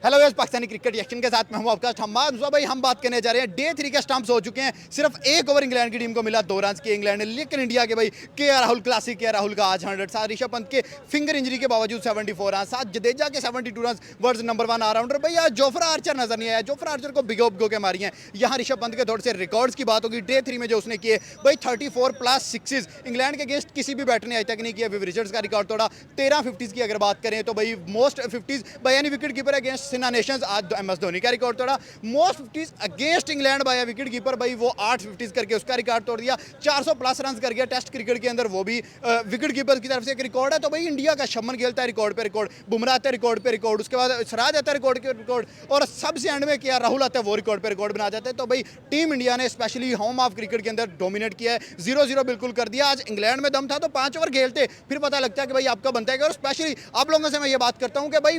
Hello guys, Pakistani cricket reaction के साथ मैं हूं आपका हम्माद मुसा भाई। हम बात करने जा रहे हैं डे 3 के स्टंप्स हो चुके हैं। सिर्फ एक ओवर इंग्लैंड की टीम को मिला, 2 रन के इंग्लैंड ने, लेकिन इंडिया के भाई के राहुल क्लासिक के राहुल का आज 100, साथ ऋषभ पंत के फिंगर इंजरी के बावजूद 74 रन, साथ जडेजा के 72 रन, वर्ल्ड नंबर 1 ऑलराउंडर। भाई आज जोफ्रा आर्चर नजर नहीं आया, जोफ्रा आर्चर को भिगो भिगो के मारी हैं। यहाँ ऋषभ पंत के थोड़े से रिकॉर्ड्स की बात होगी डे 3 में जो उसने किए भाई 34+ सिक्सेज इंग्लैंड के अगेंस्ट किसी भी बैटर ने आज तक नहीं किया। विव रिचर्ड्स का रिकॉर्ड तोड़ा। 13 50s की अगर बात करें तो भाई most 50s by any wicket keeper against SENA nations, आज MS धोनी का रिकॉर्ड तोड़ा। Most 50s against England by wicket keeper, भाई वो 8 50s करके उसका रिकॉर्ड तोड़ दिया। 400+ रन कर गया टेस्ट क्रिकेट के अंदर, वो भी विकेट कीपर की तरफ से एक रिकॉर्ड है। तो भाई इंडिया का शमन खेलता है रिकॉर्ड पे रिकॉर्ड, बुमराह आता है रिकॉर्ड पे रिकॉर्ड, उसके बाद सिराज आता है रिकॉर्ड के रिकॉर्ड, और सबसे एंड में क्या राहुल आता है वो रिकॉर्ड पे रिकॉर्ड बना जाता है। तो भाई टीम इंडिया ने स्पेशली होम ऑफ क्रिकेट के अंदर डोमिनेट किया है, 0-0 बिल्कुल कर दिया। आज इंग्लैंड में दम था तो 5 ओवर खेलते फिर पता लगता है कि भाई आपका बनता है। और स्पेशली आप लोगों से मैं ये बात करता हूँ कि भाई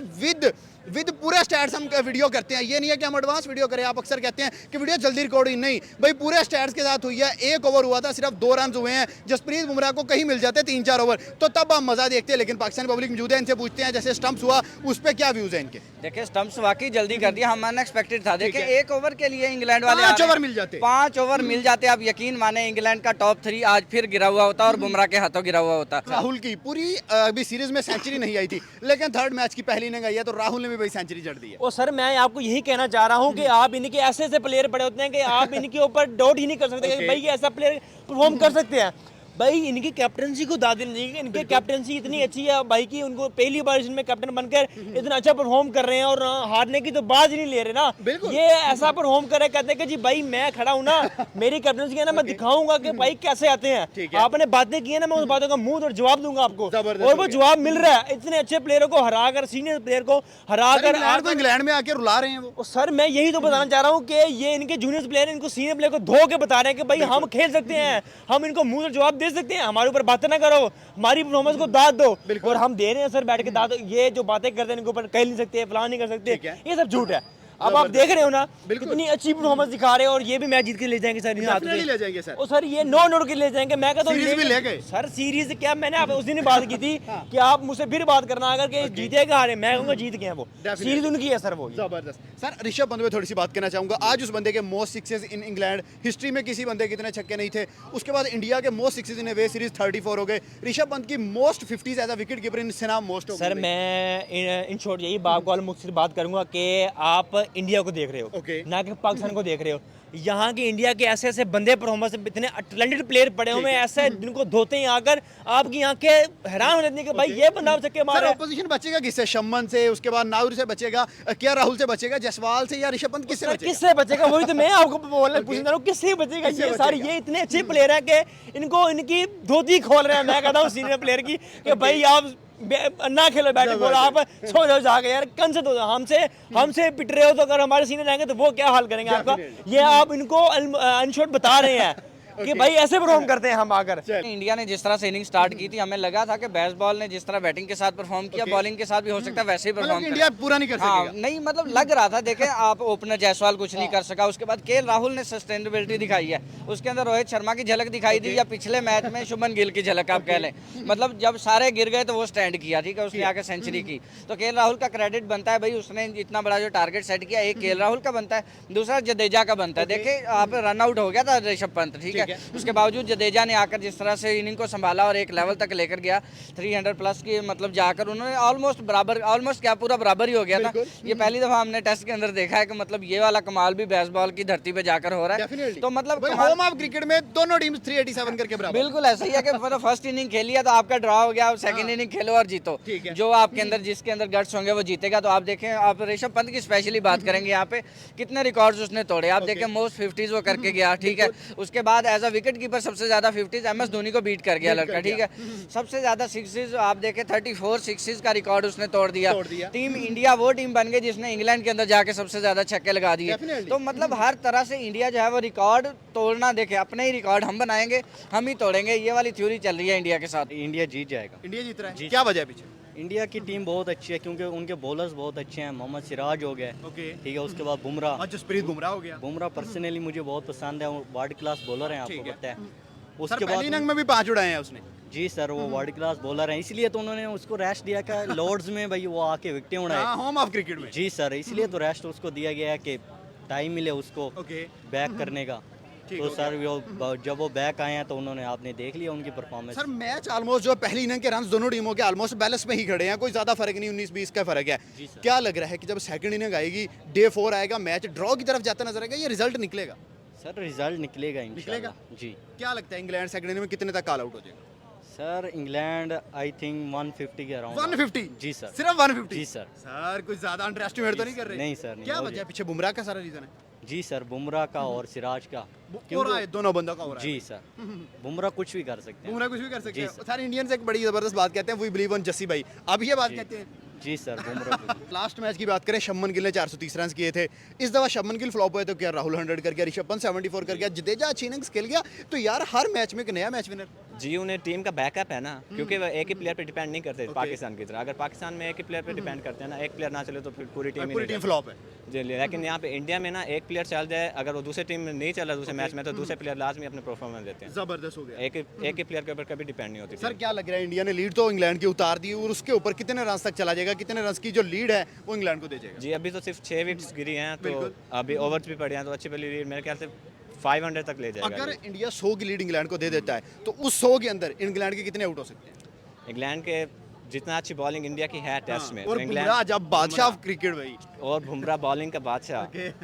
विद पूरे स्टैट्स हम वीडियो करते हैं। ये नहीं है कि हम एडवांस वीडियो करें। आप अक्सर कहते हैं कि वीडियो जल्दी रिकॉर्ड हुई, नहीं भाई पूरे स्टैट्स के साथ हुई है। 1 ओवर हुआ था, सिर्फ 2 रन हुए हैं। जसप्रीत बुमराह को कहीं मिल जाते 3-4 ओवर तो तब हम मजा देखते हैं। लेकिन पाकिस्तानी पब्लिक मौजूद है, इनसे पूछते हैं जैसे स्टंप्स हुआ उस पर क्या व्यूज है इनके। देखिए स्टंप्स वाकई जल्दी कर दिया, हम अनएक्सपेक्टेड था। देखिए 1 ओवर के लिए इंग्लैंड वाले 5 ओवर मिल जाते, 5 ओवर मिल जाते। आप यकीन माने इंग्लैंड का टॉप 3 आज फिर गिरा हुआ होता और बुमराह के हाथों गिरा हुआ होता। राहुल की पूरी अभी सीरीज में सेंचुरी नहीं आई थी, लेकिन थर्ड मैच की पहली इनिंग आई है तो राहुल ने भी भाई सेंचुरी जड़ दी है। और सर मैं आपको यही कहना चाह रहा हूँ कि आप इनके ऐसे ऐसे प्लेयर पड़े होते हैं कि आप इनके ऊपर डाउट ही नहीं कर सकते कि भाई ये ऐसा प्लेयर परफॉर्म कर सकते हैं। भाई इनकी कैप्टनसी को दाद देनी चाहिए। इनकी कैप्टनसी इतनी अच्छी है भाई कि उनको पहली बार इसमें कैप्टन बनकर इतना अच्छा परफॉर्म कर रहे हैं और हारने की तो बात ही नहीं ले रहे ना। ये ऐसा परफॉर्म कर रहे, कहते हैं कि जी भाई मैं खड़ा हूँ ना, मेरी कैप्टनसी है ना, मैं दिखाऊंगा कि भाई कैसे आते हैं। आपने बातें की है ना, मैं उस बातों का मुंह और जवाब दूंगा आपको, और वो जवाब मिल रहा है। इतने अच्छे प्लेयरों को हरा कर, सीनियर प्लेयर को हरा कर इंग्लैंड में आके रुला रहे हैं वो। सर मैं यही तो बताना चाह रहा हूँ कि ये इनके जूनियर प्लेयर इनको सीनियर प्लेयर को धो के बता रहे हैं कि भाई हम खेल सकते हैं, हम इनको मुंह और जवाब दे सकते हैं। हमारे ऊपर बातें ना करो, हमारी परफॉर्मेंस को दाद दो। और हम दे रहे हैं सर बैठ के दाद। ये जो बातें करते हैं इनको ऊपर कह नहीं सकते, फलां नहीं कर सकते, ये सब झूठ है। अब आप देख रहे हो ना कितनी अच्छी परफॉर्मेंस दिखा रहे हो, और ये भी मैच जीत के ले जाएंगे सर। डेफिनेटली ले जाएंगे सर। और सर ये 9 के ले जाएंगे। मैं कहता हूँ सीरीज भी ले गए सर। सीरीज क्या, मैंने आप उस दिन बात की थी कि आप मुझसे फिर बात करना अगर कि जीतेगा हारे, मैं कहूँगा जीत गए वो। सीरीज उनकी है सर वो। जबरदस्त सर। ऋषभ पंत में थोड़ी सी बात करना चाहूंगा। आज उस बंदे के most sixes in England history में किसी बंदे के इतने छक्के नहीं थे। उसके बाद इंडिया के most sixes in way series 34 हो गए। ऋषभ पंत की most 50s as a wicket keeper in SENA most. Sir मैं इन शॉर्ट यही बात मुझसे बात करूंगा कि आप इंडिया को देख रहे हो, ना कि पाकिस्तान को देख रहे हो। यहाँ के इंडिया के ऐसे ऐसे बंदे परफॉर्मेंस, इतने टैलेंटेड प्लेयर पड़े हुए हैं ऐसे जिनको धोते हैं आकर आपकी आंखें हैरान हो जाती है कि भाई ये बंदा छक्के मार रहा है। ऑपोजिशन बचेगा किससे? शमन से, उसके बाद नाउर से बचेगा क्या, राहुल से बचेगा, जायसवाल से, या ऋषभ पंत किससे बचेगा? किससे बचेगा वही तो मैं आपको पूछना रहा हूँ, किससे बचेगा? ये सारे ये इतने अच्छे प्लेयर हैं कि इनको इनकी धोती खोल रहे हैं। मैं कहता हूँ सीनियर प्लेयर की कि भाई आप ना खेलो बैटिंग बॉल, आप सो जाओ जाके यार। कन से तो हमसे पिट रहे हो तो अगर हमारे सीनियर आएंगे तो वो क्या हाल करेंगे आपका? ये आप इनको अनशॉट बता रहे हैं कि भाई ऐसे परफॉर्म करते हैं हम आकर। इंडिया ने जिस तरह से इनिंग स्टार्ट की थी, हमें लगा था कि बेसबॉल ने जिस तरह बैटिंग के साथ परफॉर्म किया, बॉलिंग के साथ भी हो सकता है वैसे ही परफॉर्म इंडिया पूरा नहीं कर सकेगा। नहीं मतलब लग रहा था। देखें आप ओपनर जायसवाल कुछ नहीं कर सका, उसके बाद के राहुल ने सस्टेनेबिलिटी दिखाई है, उसके अंदर रोहित शर्मा की झलक दिखाई दी, या पिछले मैच में शुभमन गिल की झलक आप कह लें। मतलब जब सारे गिर गए तो वो स्टैंड किया, ठीक है, उसने आकर सेंचुरी की। तो के राहुल का क्रेडिट बनता है भाई, उसने इतना बड़ा जो टारगेट सेट किया, एक के राहुल का बनता है, दूसरा जडेजा का बनता है। देखे आप रन आउट हो गया था ऋषभ पंत, ठीक है, उसके बावजूद जडेजा ने आकर जिस तरह से इनिंग को संभाला और एक लेवल तक लेकर गया 300+ की, मतलब जाकर उन्होंने ऑलमोस्ट क्या पूरा बराबर ही हो गया था। ये पहली दफा हमने टेस्ट के अंदर देखा है कि मतलब ये वाला कमाल भी बेसबॉल की धरती पे जाकर हो रहा है। तो मतलब होम ऑफ क्रिकेट में दोनों टीम्स 387 करके बराबर। बिल्कुल ऐसा ही है कि मतलब फर्स्ट इनिंग खेली है तो आपका ड्रॉ हो गया, सेकंड इनिंग खेलो और जीतो। जो आपके अंदर जिसके अंदर गट्स होंगे वो जीतेगा। तो आप देखें, आप ऋषभ पंत की स्पेशली बात करेंगे यहाँ पे, कितने रिकॉर्ड्स उसने तोड़े। आप देखें मोस्ट 50s वो करके गया, ठीक है। उसके बाद एज अ विकेट कीपर सबसे ज्यादा 50s MS धोनी को बीट कर गया लड़का, ठीक है। सबसे ज्यादा सिक्सेस आप देखें 34 सिक्सेस का रिकॉर्ड उसने तोड़ दिया। टीम इंडिया वो टीम बन गई जिसने इंग्लैंड के अंदर जाके सबसे ज्यादा छक्के लगा दिए। तो मतलब हर तरह से इंडिया जो है वो रिकॉर्ड तोड़ना, देखे अपने ही रिकॉर्ड हम बनाएंगे, हम ही तोड़ेंगे, ये वाली थ्योरी चल रही है इंडिया के साथ। इंडिया जीत जाएगा। इंडिया जीत रहा है, क्या वजह है पीछे? इंडिया की टीम बहुत अच्छी है क्योंकि उनके बॉलर्स बहुत अच्छे हैं। मोहम्मद सिराज हो गए, ठीक है, उसके बाद बुमराह, जसप्रीत बुमराह हो गया। बुमराह पर्सनली मुझे बहुत पसंद है, वर्ल्ड क्लास बॉलर हैं, आपको पता है। उसके बाद इनिंग में भी 5 उड़ाए हैं उसने। जी सर, वो वर्ल्ड क्लास बॉलर हैं, इसलिए तो उन्होंने उसको रेस्ट दिया कि लॉर्ड्स में भाई वो आके विकेटें उड़ाए। होम ऑफ क्रिकेट में। जी सर, इसलिए तो रेस्ट उसको दिया गया है कि टाइम मिले उसको ओके बैक करने का। ठीक तो हो सर वो जब वो बैक आए हैं तो उन्होंने आपने देख लिया उनकी परफॉर्मेंस। सर मैच ऑलमोस्ट जो पहली इनिंग के रन दोनों टीमों के ऑलमोस्ट बैलेंस में ही खड़े हैं, कोई ज्यादा फर्क नहीं, 19-20 का फर्क है। जी सर। क्या लग रहा है कि जब सेकंड इनिंग आएगी, डे 4 आएगा, मैच ड्रॉ की तरफ जाता नजर आएगा, ये रिजल्ट निकलेगा? सर रिजल्ट निकलेगा निकलेगा? इंशाल्लाह। जी क्या लगता है इंग्लैंड सेकंड इनिंग में कितने तक ऑल आउट हो जाएगा? सर, इंग्लैंड आई थिंक 150 के अराउंड। 150? जी सर। सिर्फ 150? जी सर। सर कुछ ज्यादा अंडर एस्टिमेट तो नहीं कर रहे? नहीं सर, नहीं। क्या और वजह है? पीछे बुमराह का सारा रीजन है? जी सर, बुमराह का और सिराज का। हो रहा है, दोनों बंदों का हो रहा है। जी सर, बुमराह कुछ भी कर सकते हैं। बुमराह कुछ भी कर सकते जी हैं। सर। सारे इंडियंस एक बड़ी जबरदस्त बात कहते हैं, वी बिलीव ऑन जस्सी भाई, अब ये बात कहते हैं। जी सर, बुमराह लास्ट मैच की बात करें, शुभमन गिल ने 430 रन किए थे। इस दफा शुभमन गिल फ्लॉप हुए तो क्या राहुल 100 कर गया, ऋषभ पंत 74 कर गया, जडेजा अच्छी इनिंग्स खेल गया, तो यार हर मैच में एक नया मैच विनर। जी उन्हें टीम का बैकअप है ना, क्योंकि वो एक ही प्लेयर पे डिपेंड नहीं करते पाकिस्तान की तरह। अगर पाकिस्तान में एक ही प्लेयर पे डिपेंड करते हैं ना, एक प्लेयर ना चले तो फिर पूरी टीम ही पूरी नहीं टीम चलती। फ्लॉप है। जी लेकिन यहाँ पे इंडिया में ना एक प्लेयर चल जाए, अगर वो दूसरी टीम में नहीं चला दूसरे मैच में, तो दूसरे प्लेयर लाजमी अपने परफॉर्मेंस देते हैं। जबरदस्त हो गया। एक ही प्लेयर के ऊपर कभी डिपेंड नहीं होती सर team। क्या लग रहा है, इंडिया ने लीड तो इंग्लैंड की उतार दी, और उसके ऊपर कितने रन तक चला जाएगा, कितने रन की जो लीड है वो इंग्लैंड को दे जाएगा? जी अभी तो सिर्फ 6 विकेट्स गिरी हैं, तो बिल्कुल। अभी ओवर्स भी पड़े हैं, तो अच्छी वाली लीड मेरे ख्याल से 500 तक ले जाएगा। अगर इंडिया 100 की लीड इंग्लैंड को दे देता है, तो उस 100 के अंदर इंग्लैंड के कितने आउट हो सकते हैं? इंग्लैंड के जितना अच्छी बॉलिंग इंडिया की है टेस्ट में, और तो इंग्लैंड बुमराह जब बादशाह ऑफ क्रिकेट भाई। और बुमराह बॉलिंग का बादशाह,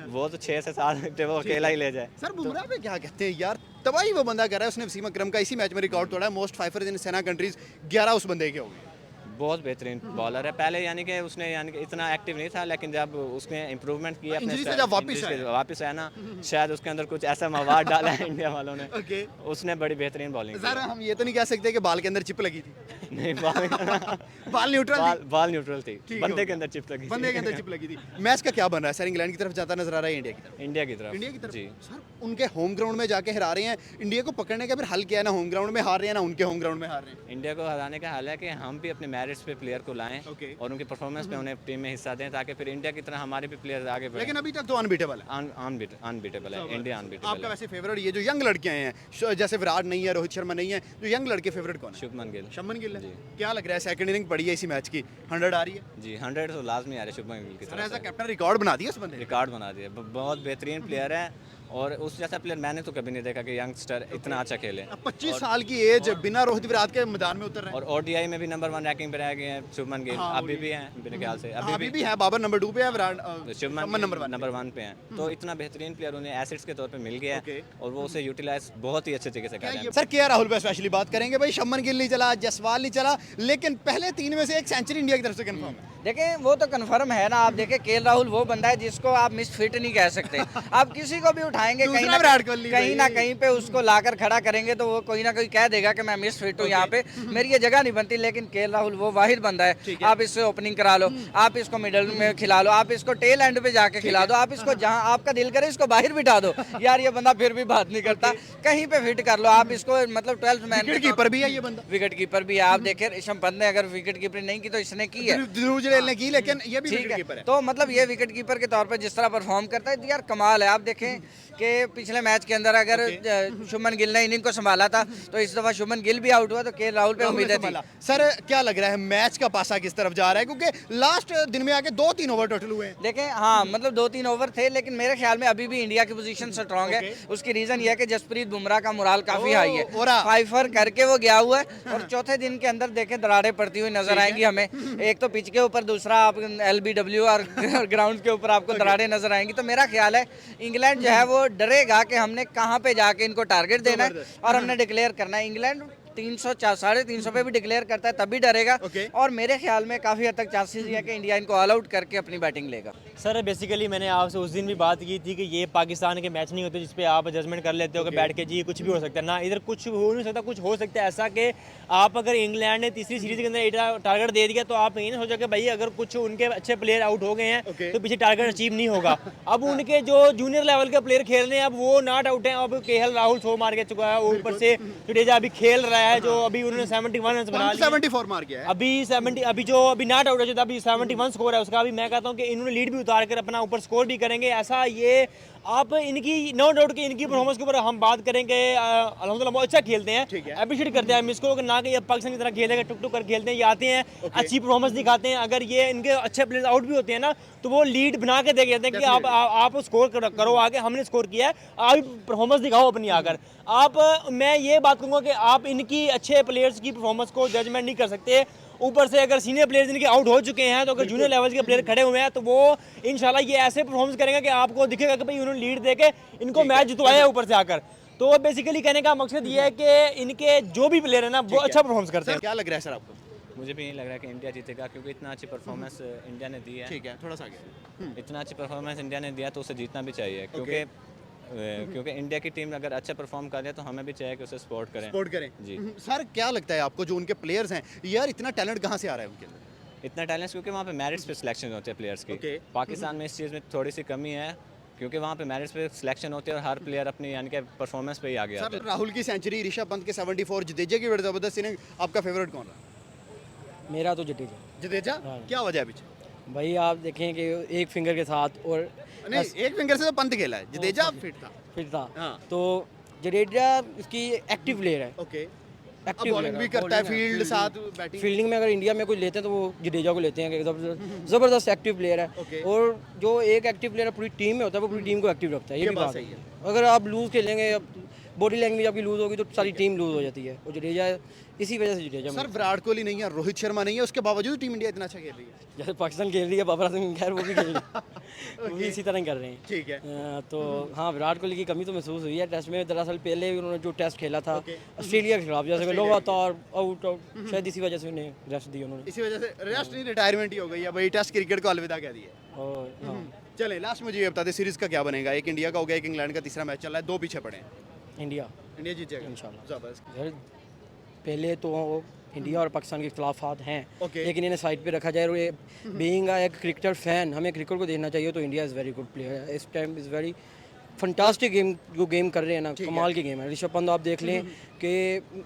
वो तो 6 से 7 विकेट वो अकेला ही ले जाए। सर बुमराह पे क्या कहते हैं यार, तबाही वो बंदा कर रहा है, उसने वसीम अकरम का इसी मैच में रिकॉर्ड तोड़ा है, मोस्ट फाइफर्स इन सेना कंट्रीज 11 उस बंदे के हो गए। बहुत बेहतरीन बॉलर है। पहले यानी कि उसने यानी कि इतना एक्टिव नहीं था, लेकिन जब उसने इम्प्रूवमेंट किया अपने इंजरी से जब वापस आया ना, शायद उसके अंदर कुछ ऐसा मवाद डाला है इंडिया वालों ने, ओके उसने बड़ी बेहतरीन बॉलिंग सर हम ये तो नहीं कह सकते कि बाल के अंदर चिप लगी थी। नहीं बाल न्यूट्रल थी? बॉल न्यूट्रल थी, ठीक बंदे हो के अंदर चिप लगी, बंदे के अंदर चिप लगी थी। मैच का क्या बन रहा है सर, इंग्लैंड की तरफ जाता नजर आ रहा है इंडिया की तरफ? इंडिया की तरफ। इंडिया की तरफ जी सर उनके होम ग्राउंड में जाके हरा रहे हैं, इंडिया को पकड़ने का फिर हल क्या है, ना होम ग्राउंड में हार रहे हैं ना उनके होम ग्राउंड में हार रहे हैं। इंडिया को हराने का हाल है कि हम भी अपने मेरिट्स पे प्लेयर को लाएं ओके। और उनकी परफॉर्मेंस पे उन्हें टीम में हिस्सा दें, ताकि फिर इंडिया की तरह हमारे भी प्लेयर आगे बढ़ें। लेकिन अभी तक तो अनबीटेबल है। अनबीटेबल है इंडिया, अनबीटेबल आपका है। वैसे फेवरेट ये जो यंग लड़के आए हैं, जैसे विराट नहीं है, रोहित शर्मा नहीं है, जो यंग लड़के फेवरेट कौन है? शुभमन गिल। शुभमन गिल है। जी। क्या लग रहा है, सेकंड इनिंग पड़ी है इसी मैच की, 100 आ रही है? जी 100 तो लाजमी आ रहे शुभमन गिल की सर तरफ ऐसा से। कैप्टन रिकॉर्ड बना दिया इस बंदे ने। रिकॉर्ड बना दिया, बहुत बेहतरीन प्लेयर है, और उस जैसा प्लेयर मैंने तो कभी नहीं देखा कि यंगस्टर इतना अच्छा खेले। अब 25 साल की एज, बिना रोहित विराट के मैदान में उतर रहे हैं। और ओडीआई में भी नंबर 1 रैंकिंग पे रह गए हैं शुभमन गिल, हाँ, अभी भी हैं मेरे ख्याल से, अभी भी है, बाबर नंबर 2 पे है, विराट शुभमन नंबर नंबर 1 पे हैं। तो इतना बेहतरीन प्लेयर उन्हें एसेट्स के तौर पे मिल गया ओके। है, और वो उसे यूटिलाइज बहुत ही अच्छे तरीके से कर रहे हैं। सर के राहुल पे स्पेशली बात करेंगे भाई, शुभमन गिल नहीं चला, जसवाल नहीं चला, लेकिन पहले 3 में से एक सेंचुरी इंडिया की तरफ से कंफर्म है। देखें वो तो कन्फर्म है ना, आप देखें केएल राहुल वो बंदा है जिसको आप मिसफिट नहीं कह सकते। आप किसी को भी उठाएंगे दूसरा विराट कोहली कहीं ना कहीं पे उसको लाकर खड़ा करेंगे तो वो कोई ना कोई कह देगा कि मैं मिसफिट हूँ, यहाँ पे मेरी ये जगह नहीं बनती। लेकिन केएल राहुल वो वाहिद बंदा है, आप इससे ओपनिंग करा लो, आप इसको मिडल में खिला लो, आप इसको टेल एंड पे जाके खिला दो, आप इसको जहाँ आपका दिल करे इसको बाहर बिठा दो, यार ये बंदा फिर भी बात नहीं करता, कहीं पे फिट कर लो आप इसको, मतलब 12th मैन विकेट कीपर भी है ये बंदा। विकेट कीपर भी है। आप देखें ऋषभ पंत ने अगर विकेट कीपर नहीं की तो इसने की है, ध्रुव जडेल ने की, लेकिन ये भी ठीक विकेट है। कीपर है। तो मतलब ये विकेट कीपर के तौर पर जिस तरह परफॉर्म करता है, यार कमाल है। आप देखें कि पिछले मैच के अंदर अगर शुभमन गिल ने इनिंग को संभाला था, तो इस दफा शुभमन गिल भी आउट हुआ, तो केएल राहुल पे उम्मीदें थी। सर क्या लग रहा है मैच का पासा किस तरफ जा रहा है, क्योंकि लास्ट दिन में आके 2-3 ओवर टोटल हुए हैं। देखें हाँ मतलब 2-3 ओवर थे, लेकिन मेरे ख्याल में अभी भी इंडिया की पोजीशन स्ट्रांग है। उसकी रीजन ये है कि जसप्रीत बुमराह का मोराल काफी हाई है, ओरा। 5 करके वो गया हुआ है, और चौथे दिन के अंदर देखें दरारें पड़ती हुई नजर आएंगी हमें, एक तो पिच के ऊपर, दूसरा आप LBW और ग्राउंड के ऊपर आपको दरारें नजर आएंगी। तो मेरा ख्याल है इंग्लैंड जो है वो डरेगा कि हमने कहाँ पे जाके इनको टारगेट देना है और हमने डिक्लेयर करना है। इंग्लैंड 300 350 पे भी डिक्लेयर करता है तब भी डरेगा, और मेरे ख्याल में काफ़ी हद तक चांसेस ये है कि इंडिया इनको ऑल आउट करके अपनी बैटिंग लेगा। सर बेसिकली मैंने आपसे उस दिन भी बात की थी कि ये पाकिस्तान के मैच नहीं होते जिस पे आप जजमेंट कर लेते हो कि बैठ के जी कुछ भी हो सकता है ना, इधर कुछ हो नहीं सकता, कुछ हो सकता है ऐसा कि आप अगर इंग्लैंड ने तीसरी सीरीज के अंदर टारगेट दे दिया तो आप ये नहीं सोचा कि भाई अगर कुछ उनके अच्छे प्लेयर आउट हो गए हैं तो पीछे टारगेट अचीव नहीं होगा। अब उनके जो जूनियर लेवल के प्लेयर खेल रहे हैं अब वो नॉट आउट हैं, अब केएल राहुल 100 मार के चुका है, ऊपर से जडेजा अभी खेल रहा है जो अभी उन्होंने 71 रन बना लिए 74 मार गया है। अभी जो अभी नॉट आउट है, अभी 71 स्कोर है उसका। अभी मैं कहता हूँ कि इन्होंने लीड भी उतार कर अपना ऊपर स्कोर भी करेंगे। ऐसा ये आप इनकी नो डाउट कि इनकी परफॉर्मेंस के ऊपर हम बात करेंगे, अल्हम्दुलिल्लाह बहुत अच्छा खेलते हैं, अप्रिशिएट करते हैं हम इसको, ना कि ये पाकिस्तान की तरह खेलेंगे टुक टुक कर खेलते हैं, ये आते हैं अच्छी परफॉर्मेंस दिखाते हैं। अगर ये इनके अच्छे प्लेयर्स आउट भी होते हैं ना तो वो लीड बना के दे देते हैं कि आप स्कोर करो आगे, हमने स्कोर किया है, आप परफॉर्मेंस दिखाओ अपनी आकर। मैं ये बात कहूँगा कि आप इनकी अच्छे प्लेयर्स की परफॉर्मेंस को जजमेंट नहीं कर सकते। ऊपर से अगर सीनियर प्लेयर्स इनके आउट हो चुके हैं, तो अगर जूनियर लेवल के प्लेयर खड़े हुए हैं तो वो इंशाल्लाह ये ऐसे परफॉर्मेंस करेंगे कि आपको दिखेगा कि भाई उन्होंने लीड देके इनको मैच जितवाया है ऊपर से आकर। तो बेसिकली कहने का मकसद ये है कि इनके जो भी प्लेयर है ना वो अच्छा परफॉर्मेंस करते हैं। क्या लग रहा है सर आपको? मुझे भी नहीं लग रहा कि इंडिया जीतेगा, क्योंकि इतना अच्छी परफॉर्मेंस इंडिया ने दी है। ठीक है, थोड़ा सा आगे। इतना अच्छी परफॉर्मेंस इंडिया ने दिया तो उसे जीतना भी चाहिए, क्योंकि इंडिया की टीम अगर अच्छा परफॉर्म कर रही है तो हमें भी चाहिए कि उसे सपोर्ट करें। सपोर्ट करें जी। सर क्या लगता है आपको जो उनके प्लेयर्स हैं यार, इतना टैलेंट कहाँ से आ रहा है उनके अंदर? इतना टैलेंट क्योंकि वहाँ पे मेरिट्स पे सिलेक्शन होते हैं प्लेयर्स की। पाकिस्तान में इस चीज़ में थोड़ी सी कमी है, क्योंकि वहाँ पे मेरिट्स पे सिलेक्शन होती है और हर प्लेयर अपनी यानी कि परफॉर्मेंस पे ही आगे आता सर राहुल की सेंचुरी, ऋषभ पंत के 74, जडेजा की बड़ी जबरदस्त इनिंग, आपका फेवरेट कौन रहा? मेरा तो जडेजा। जडेजा? क्या वजह है पीछे? भाई आप देखें कि एक फिंगर के साथ और नहीं, एक फिंगर से तो पंत खेला है, जडेजा फिट था। फिट था। हाँ। तो जडेजा इसकी एक्टिव प्लेयर है, ओके, एक्टिव बॉलिंग भी करता है, फील्ड साथ बैटिंग। फील्डिंग में अगर इंडिया में कोई लेते हैं तो वो जडेजा को लेते हैं कि ज़बरदस्त एक्टिव प्लेयर है। और जो एक एक्टिव प्लेयर पूरी टीम में होता है वो पूरी टीम को एक्टिव रखता है, ये भी बात सही है। है। अगर आप लूज़ खेलेंगे, बॉडी लैंग्वेज आपकी लूज़ होगी तो सारी टीम लूज़ हो जाती है। और जडेजा इसी वजह से जडेजा सर विराट कोहली नहीं है, रोहित शर्मा नहीं है, उसके बावजूद टीम इंडिया इतना अच्छा खेल रही है। जैसे पाकिस्तान खेल रही है, बाबर आजम खैर वो भी खेल रही है, वो भी इसी तरह ही कर रहे हैं। ठीक है। तो हाँ, विराट कोहली की कमी तो महसूस हुई है टेस्ट में। दरअसल पहले उन्होंने जो टेस्ट खेला था ऑस्ट्रेलिया के खिलाफ, जैसे लगातार आउट शायद इसी वजह से उन्हें रेस्ट दी उन्होंने। इसी वजह से रेस्ट नहीं, रिटायरमेंट ही हो गई है भाई, टेस्ट क्रिकेट को अलविदा कह दिया। और हाँ, चले लास्ट मुझे ये बता दे सीरीज का क्या बनेगा? एक इंडिया का हो गया, एक इंग्लैंड का तीसरा मैच चल रहा है, 2 पीछे पड़े हैं। इंडिया इंडिया जीत जाएगा इंशाल्लाह। जबरदस्त। यार पहले तो इंडिया और पाकिस्तान के इख्तलाफात हैं, Okay. लेकिन इन्हें साइड पे रखा जाए। और ये बीइंग एक क्रिकेटर फैन, हमें क्रिकेट को देखना चाहिए। तो India is very good player, इस time is very fantastic game जो गेम कर रहे हैं ना, कमाल की गेम है। ऋषभ पंत आप देख लें कि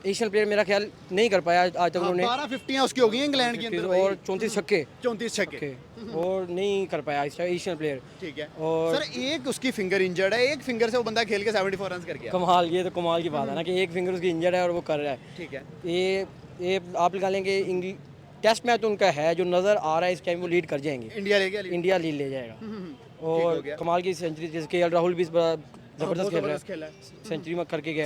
एशियन प्लेयर मेरा ख्याल नहीं कर पाया आज तक उन्होंने, 12 50 उसकी हो गई इंग्लैंड के अंदर और 34 छक्के 34 छक्के। और नहीं कर पाया एशियन प्लेयर। ठीक है। और सर एक उसकी फिंगर इंजर्ड है, एक फिंगर से वो बंदा खेल के 74 रन कर गया। कमाल, ये तो कमाल की बात है ना कि एक फिंगर उसकी इंजर्ड है और वो कर रहा है। ठीक है। ये आप लगा लेंगे टेस्ट मैच तो उनका है जो नज़र आ रहा है इस टाइम, वो लीड कर जाएंगे, इंडिया ले गया lead। इंडिया लीड ले जाएगा। हो और गया। कमाल की सेंचुरी, जैसे के राहुल भी बड़ा ज़बरदस्त खेल रहा खेला है, सेंचुरी में करके गया।